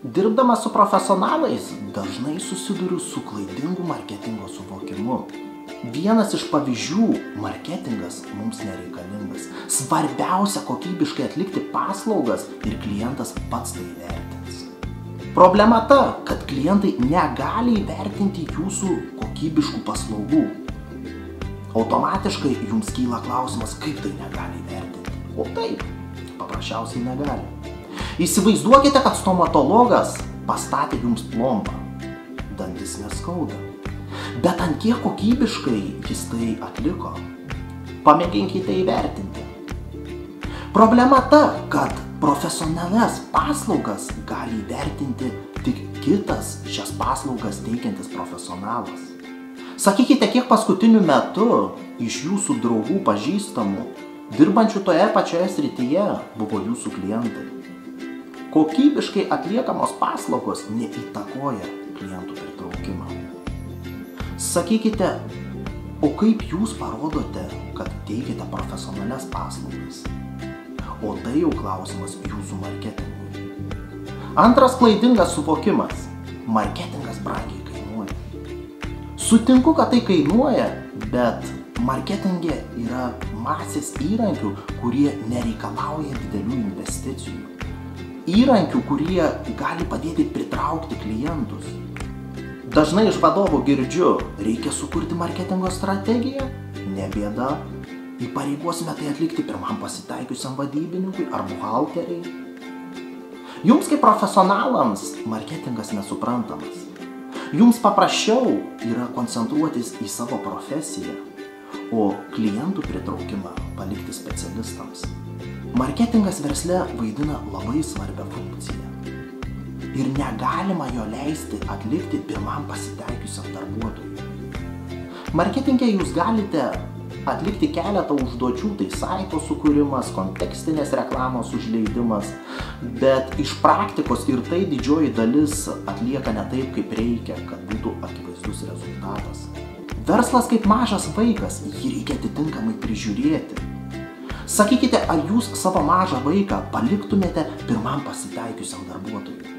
Dirbdamas su profesionalais dažnai susiduriu su klaidingu marketingo suvokimu. Vienas iš pavyzdžių – marketingas mums nereikalingas. Svarbiausia kokybiškai atlikti paslaugas ir klientas pats tai vertins. Problema ta, kad klientai negali įvertinti jūsų kokybiškų paslaugų. Automatiškai jums kyla klausimas, kaip tai negali įvertinti. O taip, paprasčiausiai negali. Įsivaizduokite, kad stomatologas pastatė jums plombą. Dantis neskauda. Bet ant kiek kokybiškai jis tai atliko? Pamėginkite įvertinti. Problema ta, kad profesionalias paslaugas gali įvertinti tik kitas šias paslaugas teikiantis profesionalas. Sakykite, kiek paskutiniu metu iš jūsų draugų pažįstamų, dirbančių toje pačioje srityje, buvo jūsų klientai. Kokybiškai atliekamos paslaugos neįtakoja klientų pritraukimą. Sakykite, o kaip jūs parodote, kad teikite profesionalias paslaugas? O tai jau klausimas jūsų marketingui. Antras klaidingas suvokimas. Marketingas brangiai kainuoja. Sutinku, kad tai kainuoja, bet marketinge yra masės įrankių, kurie nereikalauja didelių investicijų. Įrankių, kurie gali padėti pritraukti klientus. Dažnai iš vadovų girdžiu, reikia sukurti marketingo strategiją, ne bėda, įpareigosime tai atlikti pirmam pasitaikiusiam vadybininkui ar buhalteriai. Jums kaip profesionalams marketingas nesuprantamas. Jums paprasčiau yra koncentruotis į savo profesiją, o klientų pritraukimą palikti specialistams. Marketingas versle vaidina labai svarbią funkciją. Ir negalima jo leisti atlikti pirmam pasitaikiusiam darbuotojui. Marketinge jūs galite atlikti keletą užduočių, tai saito sukūrimas, kontekstinės reklamos užleidimas, bet iš praktikos ir tai didžioji dalis atlieka ne taip, kaip reikia, kad būtų akivaizdus rezultatas. Verslas kaip mažas vaikas, jį reikia atitinkamai prižiūrėti. Sakykite, ar jūs savo mažą vaiką paliktumėte pirmam pasitaikiusiam darbuotojui?